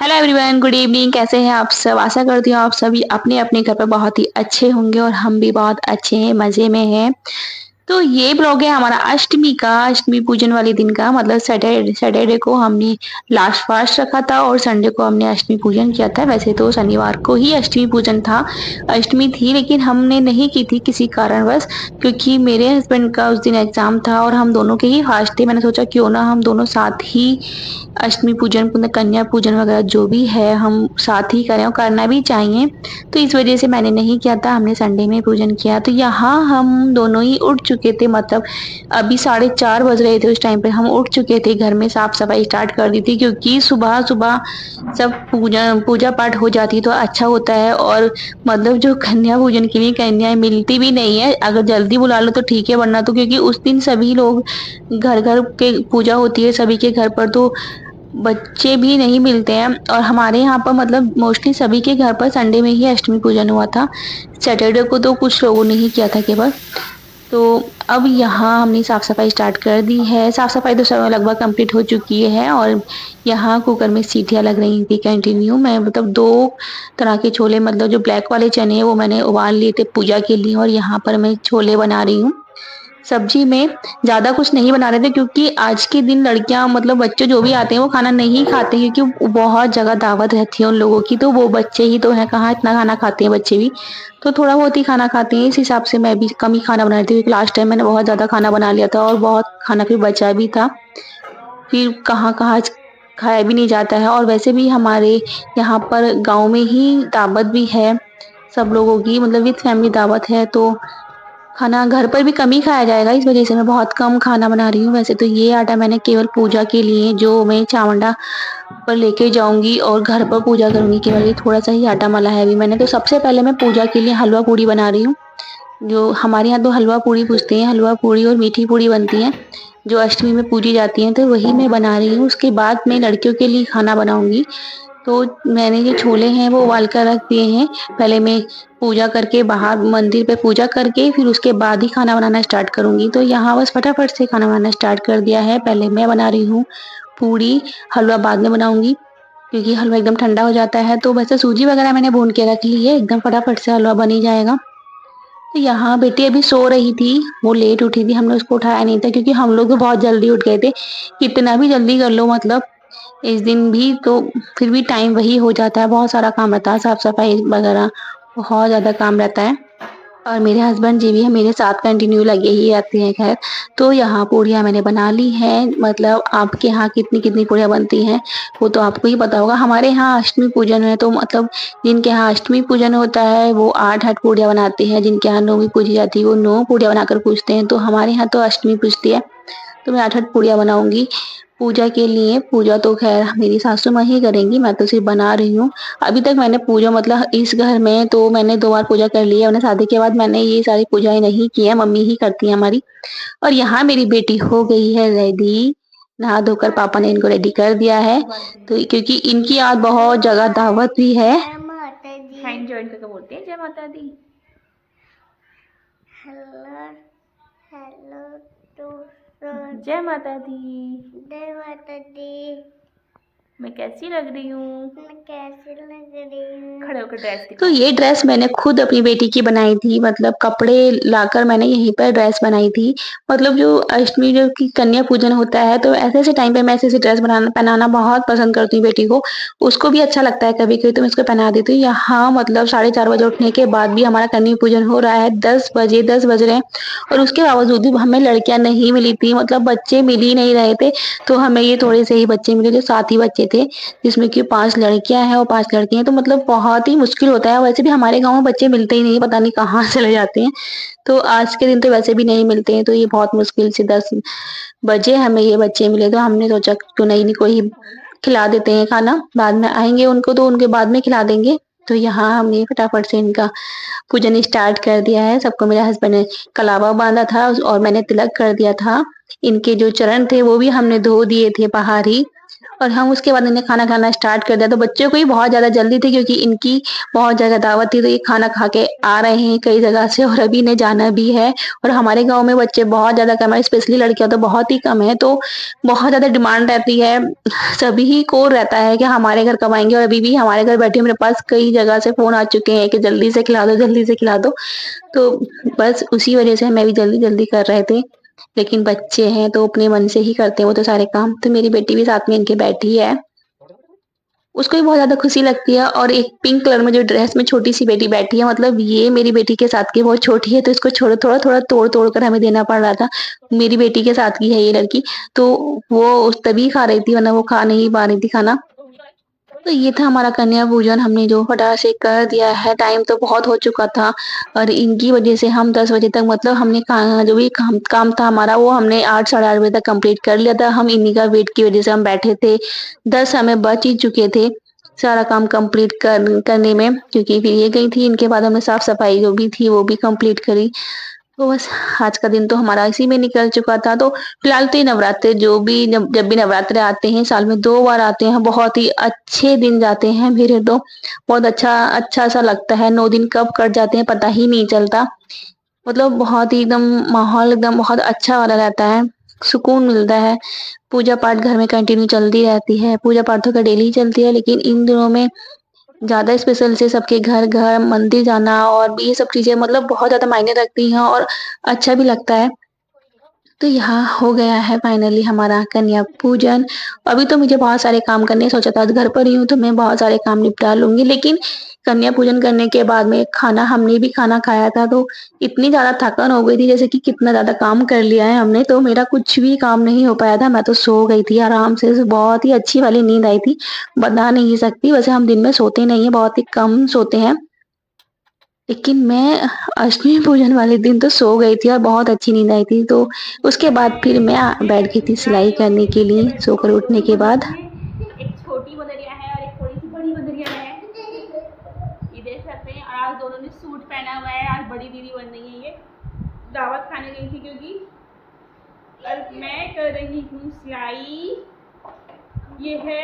Hello everyone, good evening. कैसे हैं आप सब? आशा करती हूँ आप सभी अपने अपने घर पे बहुत ही अच्छे होंगे और हम भी बहुत अच्छे हैं, मज़े में हैं। तो ये ब्लॉग है हमारा अष्टमी का, अष्टमी पूजन वाले दिन का। मतलब सैटरडे सैटरडे को हमने लास्ट फास्ट रखा था और संडे को हमने अष्टमी पूजन किया था। वैसे तो शनिवार को ही अष्टमी पूजन था, अष्टमी थी, लेकिन हमने नहीं की थी किसी कारणवश, क्योंकि मेरे हस्बैंड का उस दिन एग्जाम था और हम दोनों के ही फास्ट थे। मैंने सोचा क्यों ना हम दोनों साथ ही अष्टमी पूजन, कन्या पूजन वगैरह जो भी है हम साथ ही करें और करना भी चाहिए। तो इस वज़ह से मैंने नहीं किया था, हमने संडे में पूजन किया। तो यहाँ हम दोनों ही उठ चुके थे, मतलब अभी 4:30 बज रहे थे उस टाइम पे हम उठ चुके थे। घर में साफ-सफाई स्टार्ट कर दी थी, क्योंकि सुबह-सुबह सब पूजा पाठ हो जाती तो अच्छा होता है। और मतलब जो कन्या पूजन के लिए कन्याएँ मिलती भी नहीं है, अगर जल्दी बुला लो तो ठीक है, वरना तो क्योंकि उस दिन सभी लोग घर-घर के पूजा होती है सभी के घर पर, तो बच्चे भी नहीं मिलते हैं। और हमारे यहाँ पर मतलब मोस्टली सभी के घर पर संडे में ही अष्टमी पूजन हुआ था। सैटरडे को तो कुछ लोगों ने ही किया था केवल। तो अब यहाँ हमने साफ-सफाई स्टार्ट कर दी है। साफ-सफाई तो लगभग कंप्लीट हो चुकी है और यहाँ कुकर में सीटियाँ लग रही थी कंटिन्यू। मैं मतलब 2 तरह के छोले, मतलब जो ब्लैक वाले चने हैं वो मैंने उबाल लिए थे पूजा के लिए, और यहाँ पर मैं छोले बना रही हूँ। सब्जी में ज़्यादा कुछ नहीं बना रहे थे, क्योंकि आज के दिन लड़कियाँ, मतलब बच्चे जो भी आते हैं वो खाना नहीं खाते, क्योंकि बहुत जगह दावत रहती है उन लोगों की, तो वो बच्चे ही तो हैं, कहाँ इतना खाना खाते हैं बच्चे भी। तो थोड़ा बहुत ही खाना खाते हैं, इस हिसाब से मैं भी कम ही खाना बना रही थी, क्योंकि लास्ट टाइम मैंने बहुत ज़्यादा खाना बना लिया था और बहुत खाना फिर बचा भी था। फिर कहाँ-कहाँ खाया भी नहीं जाता है। और वैसे भी हमारे यहाँ पर गाँव में ही दावत भी है सब लोगों की, मतलब विद फैमिली दावत है, तो खाना घर पर भी कम ही खाया जाएगा, इस वज़ह से मैं बहुत कम खाना बना रही हूँ। वैसे तो ये आटा मैंने केवल पूजा के लिए, जो मैं चावंडा पर लेके जाऊँगी और घर पर पूजा करूँगी, केवल ये थोड़ा-सा ही आटा मला है अभी मैंने। तो सबसे पहले मैं पूजा के लिए हलवा पूड़ी बना रही हूँ। जो हमारे यहाँ तो हलवा पूड़ी पूजते हैं, हलवा पूड़ी और मीठी पूड़ी बनती हैं, जो अष्टमी में पूजी जाती हैं, तो वही मैं बना रही हूँ। उसके बाद मैं लड़कियों के लिए खाना बनाऊँगी। तो मैंने जो छोले हैं वो उबाल कर रख दिए हैं। पहले मैं पूजा करके बाहर मंदिर पे पूजा करके फिर उसके बाद ही खाना बनाना स्टार्ट करूँगी। तो यहाँ बस फटाफट से खाना बनाना स्टार्ट कर दिया है। पहले मैं बना रही हूँ पूड़ी, हलवा बाद में बनाऊँगी, क्योंकि हलवा एकदम ठंडा हो जाता है। तो वैसे सूजी वगैरह मैंने भून के रख ली है, एकदम फटाफट से हलवा बन ही जाएगा। तो यहाँ बेटी अभी सो रही थी, वो लेट उठी थी, हमने उसको उठाया नहीं था, क्योंकि हम लोग भी बहुत जल्दी उठ गए थे। कितना भी जल्दी कर लो, मतलब इस दिन भी तो फिर भी टाइम वही हो जाता है, बहुत सारा काम रहता है, साफ-सफाई वगैरह बहुत ज़्यादा काम रहता है। और मेरे हस्बैंड जी भी हैं मेरे साथ, कंटिन्यू लगे ही रहते हैं खैर। तो यहाँ पूड़ियाँ मैंने बना ली हैं, मतलब आपके यहाँ कितनी-कितनी पूड़ियाँ बनती हैं, वो तो आपको ही पता होगा। हमारे यहाँ अष्टमी पूजन है, तो मतलब जिनके यहाँ अष्टमी पूजन होता है वो 8-8 पूड़ियाँ बनाते हैं, जिनके यहाँ नौवीं पूजी जाती है वो 9 पूड़ियाँ बनाकर पूजते हैं। तो हमारे यहाँ तो अष्टमी पूजती है, तो मैं 8-8 पूड़ियाँ बनाऊँगी पूजा के लिए। पूजा तो ख़ैर मेरी सासू माँ ही करेंगी, मैं तो सिर्फ़ बना रही हूँ। अभी तक मैंने पूजा, मतलब इस घर में तो मैंने 2 बार पूजा कर ली है, वरना शादी के बाद मैंने ये सारी पूजाएँ नहीं की है, मम्मी ही करती हैं हमारी। और यहाँ मेरी बेटी हो गई है रेडी, नहा धोकर पापा ने इनको रेडी कर दिया है। तो क्योंकि इनकी आज बहुत जगह दावत भी है। जय माता दी। हैंड जॉइन करके बोलते हैं जय माता दी। हेलो हेलो दोस्तों। जय माता दी। जय माता दी। मैं कैसी लग रही हूँ? मैं कैसी लग रही हूँ? खड़े होकर ड्रेस दिखाओ। तो ये ड्रेस मैंने खुद अपनी बेटी की बनाई थी, मतलब कपड़े लाकर मैंने यहीं पर ड्रेस बनाई थी। मतलब जो अष्टमी जो की कन्या पूजन होता है, तो ऐसे-ऐसे टाइम पे मैं ऐसे-ऐसे ड्रेस बनाना पहनाना बहुत पसंद करती हूँ बेटी को। उसको भी अच्छा लगता है कभी-कभी, तो मैं उसको पहना देती हूँ। यहाँ मतलब 4:30 बजे उठने के बाद भी हमारा कन्या पूजन हो रहा है, 10 बज रहे हैं, और उसके बावजूद भी हमें लड़कियाँ नहीं मिली थी, मतलब बच्चे मिल ही नहीं रहे थे। तो हमें ये थोड़े से ही बच्चे मिले, जो 7 ही बच्चे थे, जिसमें कि 5 लड़कियाँ हैं और 5 लड़के हैं, तो मतलब बहुत ही मुश्किल होता है। वैसे भी हमारे गाँव में बच्चे मिलते ही नहीं, पता नहीं कहाँ चले जाते हैं। तो आज के दिन तो वैसे भी नहीं मिलते हैं, तो ये बहुत मुश्किल से 10 बजे हमें ये बच्चे मिले, तो हमने सोचा क्यों नहीं इनको ही खिला देते हैं खाना, बाद में आएँगे उनको तो उनके बाद में खिला देंगे। तो यहाँ हमने फटाफट से इनका पूजन स्टार्ट कर दिया है। सबको मेरे हस्बैंड ने कलावा बाँधा था और मैंने तिलक कर दिया था। इनके जो चरण थे वो भी हमने धो दिए थे बाहर ही। और हम उसके बाद इन्हें खाना खाना स्टार्ट कर दिया। तो बच्चों को भी बहुत ज़्यादा जल्दी थी क्योंकि इनकी बहुत जगह दावत थी, तो ये खाना खा के आ रहे हैं कई जगह से और अभी इन्हें जाना भी है। और हमारे गाँव में बच्चे बहुत ज़्यादा कम है, स्पेशली लड़कियाँ तो बहुत ही कम है, तो बहुत ज़्यादा डिमांड रहती है। सभी को रहता है कि हमारे घर कब आएँगे, और अभी भी हमारे घर बैठे मेरे पास कई जगह से फ़ोन आ चुके हैं कि जल्दी से खिला दो, जल्दी से खिला दो। तो बस उसी वज़ह से मैं भी जल्दी-जल्दी कर रहे थे। लेकिन बच्चे हैं तो अपने मन से ही करते हैं वो तो सारे काम। तो मेरी बेटी भी साथ में इनके बैठी है। उसको भी बहुत ज़्यादा खुशी लगती है, और एक पिंक कलर में जो ड्रेस में छोटी-सी बेटी बैठी है, मतलब ये मेरी बेटी के साथ की बहुत छोटी है, तो इसको छोड़ थोड़ा-थोड़ा तोड़-तोड़ कर हमें देना पड़ रहा था। मेरी बेटी के साथ की है ये लड़की, तो वो तभी खा रही थी, वरना वो खा नहीं पा रही थी खाना। तो ये था हमारा कन्या पूजन, हमने जो फटाक से कर दिया है। टाइम तो बहुत हो चुका था और इनकी वज़ह से हम 10 बजे तक, मतलब हमने जो भी काम काम था हमारा, वो हमने 8 साढ़े 8 बजे तक कंप्लीट कर लिया था। हम इन्हीं का वेट की वज़ह से हम बैठे थे। 10 हमें बज ही चुके थे सारा काम कंप्लीट करने में, क्योंकि फिर ये गई थी, इनके बाद हमने साफ-सफाई जो भी थी वो भी कंप्लीट करी। तो बस आज का दिन तो हमारा इसी में निकल चुका था। तो फिलहाल तो ये नवरात्रे जो भी जब भी नवरात्रे आते हैं, साल में 2 बार आते हैं, बहुत ही अच्छे दिन जाते हैं मेरे तो। बहुत अच्छा-सा लगता है, 9 दिन कब कट जाते हैं पता ही नहीं चलता। मतलब बहुत ही एकदम माहौल एकदम बहुत अच्छा वाला रहता है, सुकून मिलता है। पूजा-पाठ घर में कंटिन्यू चलती रहती है, पूजा-पाठ तो खैर डेली ही चलती है, लेकिन इन दिनों में ज़्यादा स्पेशल से सबके घर-घर मंदिर जाना और भी ये सब चीज़ें मतलब बहुत ज़्यादा मायने रखती हैं और अच्छा भी लगता है। तो यहाँ हो गया है फाइनली हमारा कन्या पूजन। अभी तो मुझे बहुत सारे काम करने हैं, सोचा था आज घर पर ही हूँ तो मैं बहुत सारे काम निपटा लूँगी, लेकिन कन्या पूजन करने के बाद में हमने भी खाना खाया था, तो इतनी ज़्यादा थकान हो गई थी जैसे कि कितना ज़्यादा काम कर लिया है हमने, तो मेरा कुछ भी काम नहीं हो पाया था। मैं तो सो गई थी आराम से, बहुत ही अच्छी वाली नींद आई थी, बता नहीं सकती। वैसे हम दिन में सोते नहीं हैं, बहुत ही कम सोते हैं। लेकिन मैं अष्टमी पूजन वाले दिन तो सो गई थी और बहुत अच्छी नींद आई थी। तो उसके बाद फिर मैं बैठ गई थी सिलाई करने के लिए सोकर उठने के बाद। एक छोटी बदरिया है और एक थोड़ी सी बड़ी बदरिया है, ये देख सकते हैं। और आज दोनों ने सूट पहना हुआ है, आज बड़ी दीदी बन रही है। ये दावत खाने गई थी क्योंकि और मैं कर रही हूँ सिलाई। ये है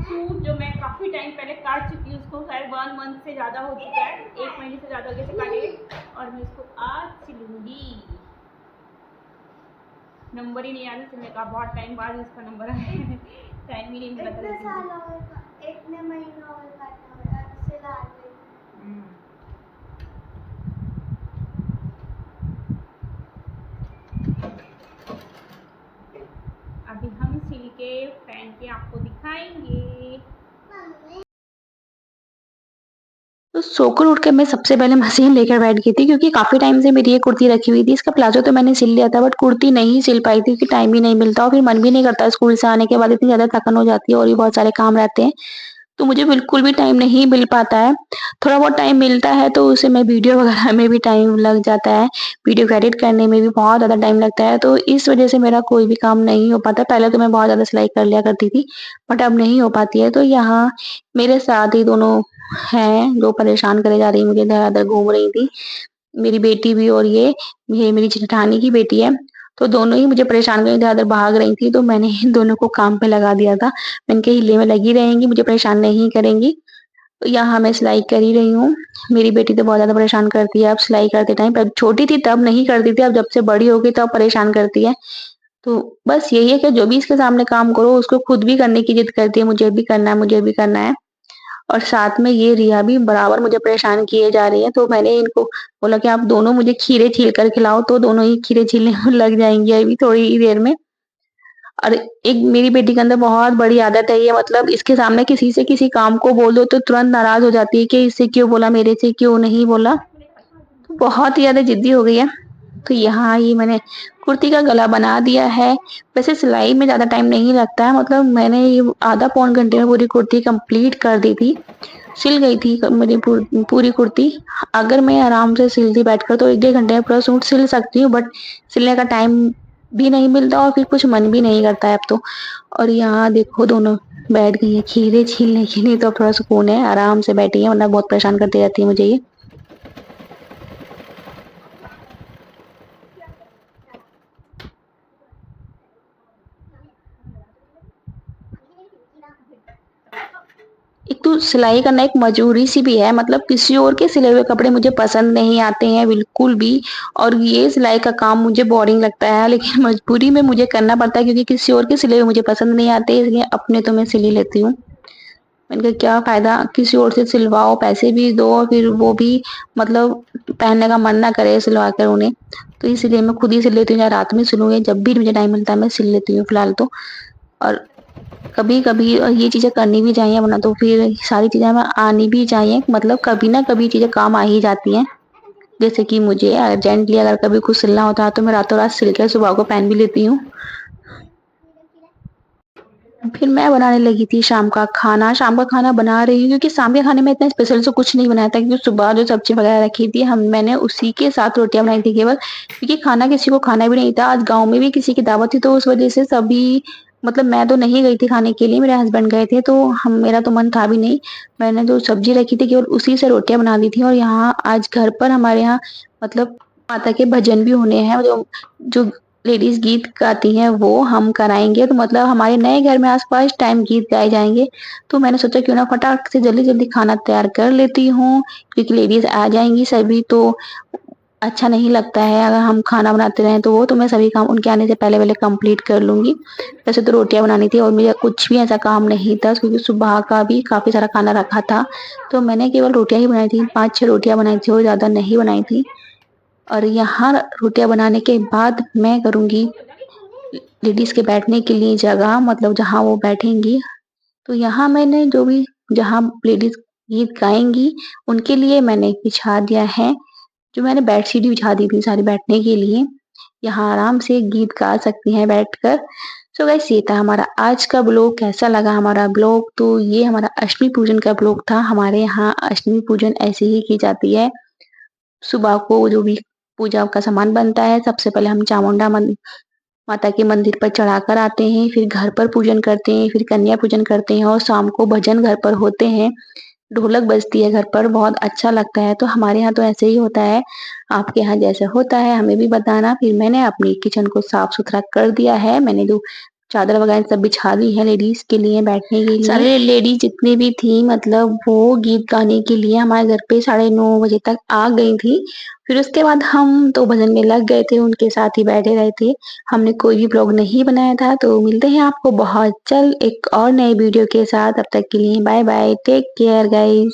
सूट जो मैं काफ़ी टाइम पहले काट चुकी हूँ, उसको शायद 1 मंथ से ज़्यादा हो चुका है, 1 महीने से ज़्यादा हो गया काटे, और मैं इसको आज सिलूँगी। नंबर ही नहीं याद है सिलने का, बहुत टाइम बाद इसका नंबर आया है, टाइम ही नहीं मिला था। इतने महीनों और काटा हुआ सिला दी। अभी हम सिल के पहन के आपको दिखाएंगे। तो सोकर उठ के मैं सबसे पहले मशीन लेकर बैठ गई थी, क्योंकि काफ़ी टाइम से मेरी ये कुर्ती रखी हुई थी। इसका प्लाज़ो तो मैंने सिल लिया था, बट कुर्ती नहीं सिल पाई थी क्योंकि टाइम ही नहीं मिलता और फिर मन भी नहीं करता स्कूल से आने के बाद, इतनी ज़्यादा थकान हो जाती है और भी बहुत सारे काम रहते हैं। तो मुझे बिल्कुल भी टाइम नहीं मिल पाता है। थोड़ा बहुत टाइम मिलता है तो उसे मैं वीडियो वगैरह में भी टाइम लग जाता है। वीडियो को एडिट करने में भी बहुत ज़्यादा टाइम लगता है, तो इस वज़ह से मेरा कोई भी काम नहीं हो पाता। पहले तो मैं बहुत ज़्यादा सिलाई कर लिया करती थी, बट अब नहीं हो पाती है। तो यहाँ मेरे साथ ही दोनों हैं जो परेशान करे जा रही, मुझे इधर-उधर घूम रही थी। मेरी बेटी भी, और ये मेरी जेठानी की बेटी है। तो दोनों ही मुझे परेशान कर इधर-उधर भाग रही थी, तो मैंने इन दोनों को काम पे लगा दिया था। मैंने कहा हिले में लगी रहेंगी, मुझे परेशान नहीं करेंगी। तो यहाँ मैं सिलाई कर ही रही हूँ। मेरी बेटी तो बहुत ज़्यादा परेशान करती है अब सिलाई करते टाइम, पर छोटी थी तब नहीं करती थी, अब जब से बड़ी हो गई तब परेशान करती है। तो बस यही है कि जो भी इसके सामने काम करो उसको खुद भी करने की ज़िद करती है, मुझे भी करना है, मुझे भी करना है। और साथ में ये रिया भी बराबर मुझे परेशान किए जा रही है, तो मैंने इनको बोला कि आप दोनों मुझे खीरे छील कर खिलाओ, तो दोनों ही खीरे छीलने में लग जाएँगी अभी थोड़ी ही देर में। और एक मेरी बेटी के अंदर बहुत बड़ी आदत है ये, मतलब इसके सामने किसी से किसी काम को बोल दो तो तुरंत नाराज़ हो जाती है कि इससे क्यों बोला, मेरे से क्यों नहीं बोला। तो बहुत ही ज़्यादा ज़िद्दी हो गई है। तो यहाँ ये मैंने कुर्ती का गला बना दिया है। वैसे सिलाई में ज़्यादा टाइम नहीं लगता है, मतलब मैंने ये आधा पौन घंटे में पूरी कुर्ती कंप्लीट कर दी थी। सिल गई थी मेरी पूरी कुर्ती। अगर मैं आराम से सिलती बैठकर तो 1 डेढ़ घंटे में पूरा सूट सिल सकती हूँ, बट सिलने का टाइम भी नहीं मिलता और फिर कुछ मन भी नहीं करता है अब तो। और यहाँ देखो दोनों बैठ गई हैं खीरे छीलने के लिए, तो अब थोड़ा सुकून है, आराम से बैठी हैं, वरना बहुत परेशान करती रहती है मुझे ये। तो सिलाई करना एक मजबूरी सी भी है, मतलब किसी और के सिले हुए कपड़े मुझे पसंद नहीं आते हैं बिल्कुल भी, और ये सिलाई का काम मुझे बोरिंग लगता है, लेकिन मजबूरी में मुझे करना पड़ता है क्योंकि किसी और के सिले हुए मुझे पसंद नहीं आते, इसलिए अपने तो मैं सिल ही लेती हूँ। मैंने कहा क्या फ़ायदा किसी और से सिलवाओ, पैसे भी दो और फिर वो भी मतलब पहनने का मन ना करे सिलवा कर उन्हें। तो इसीलिए मैं खुद ही सिल लेती हूँ, या रात में सिलूँ या जब भी मुझे टाइम मिलता है मैं सिल लेती हूँ फ़िलहाल तो। और कभी-कभी ये चीज़ें करनी भी चाहिए, वरना तो फिर सारी चीज़ें हमें आनी भी चाहिए, मतलब कभी ना कभी चीज़ें काम आ ही जाती हैं। जैसे कि मुझे अर्जेंटली अगर कभी कुछ सिलना होता है तो मैं रातों रात सिल कर सुबह को पहन भी लेती हूँ। फिर मैं बनाने लगी थी शाम का खाना। शाम का खाना बना रही हूँ क्योंकि शाम के खाने में इतना स्पेशल तो कुछ नहीं बनाया था, क्योंकि सुबह जो सब्ज़ी वगैरह रखी थी मैंने उसी के साथ रोटियाँ बनाई थी केवल, क्योंकि खाना किसी को खाना भी नहीं था। आज गाँव में भी किसी की दावत थी, तो उस वज़ह से सभी, मतलब मैं तो नहीं गई थी खाने के लिए, मेरे हस्बैंड गए थे, तो हम मेरा तो मन था भी नहीं। मैंने जो सब्ज़ी रखी थी केवल उसी से रोटियाँ बना दी थी, और यहाँ आज घर पर हमारे यहाँ मतलब माता के भजन भी होने हैं, जो जो लेडीज़ गीत गाती हैं वो हम कराएँगे, तो मतलब हमारे नए घर में आज फर्स्ट टाइम गीत गाए जाएँगे। तो मैंने सोचा क्यों ना फटाक से जल्दी-जल्दी खाना तैयार कर लेती हूँ, क्योंकि लेडीज़ आ जाएँगी सभी, तो अच्छा नहीं लगता है अगर हम खाना बनाते रहें तो वो, तो मैं सभी काम उनके आने से पहले-पहले कंप्लीट कर लूँगी। वैसे तो रोटियाँ बनानी थी और मुझे कुछ भी ऐसा काम नहीं था, क्योंकि सुबह का भी काफ़ी सारा खाना रखा था, तो मैंने केवल रोटियाँ ही बनाई थी, 5-6 रोटियाँ बनाई थी और ज़्यादा नहीं बनाई थी। और यहाँ रोटियाँ बनाने के बाद मैं करूँगी लेडीज़ के बैठने के लिए जगह, मतलब जहाँ वो बैठेंगी। तो यहाँ मैंने जो भी जहाँ लेडीज़ गीत गाएँगी, उनके लिए मैंने बिछा दिया है, जो मैंने बेडशीट ही बिछा दी थी सारी बैठने के लिए। यहाँ आराम से गीत गा सकती हैं बैठकर। सो गाइस ये था हमारा आज का ब्लॉग। कैसा लगा हमारा ब्लॉग? तो ये हमारा अष्टमी पूजन का ब्लॉग था। हमारे यहाँ अष्टमी पूजन ऐसे ही की जाती है। सुबह को जो भी पूजा का सामान बनता है, सबसे पहले हम चामुंडा माता के मंदिर पर चढ़ाकर आते हैं, फिर घर पर पूजन करते हैं, फिर कन्या पूजन करते हैं और शाम को भजन घर पर होते हैं। ढोलक बजती है घर पर, बहुत अच्छा लगता है। तो हमारे यहाँ तो ऐसे ही होता है, आपके यहाँ जैसे होता है हमें भी बताना। फिर मैंने अपनी किचन को साफ-सुथरा कर दिया है। मैंने जो चादर वगैरह सब बिछा दी है लेडीज़ के लिए बैठने के लिए। सारे लेडीज़ जितनी भी थी, मतलब वो गीत गाने के लिए हमारे घर पे 9:30 बजे तक आ गई थी। फिर उसके बाद हम तो भजन में लग गए थे, उनके साथ ही बैठे रहे थे। हमने कोई भी व्लॉग नहीं बनाया था। तो मिलते हैं आपको बहुत जल्द एक और नए वीडियो के साथ। तब तक के लिए bye bye, take care guys.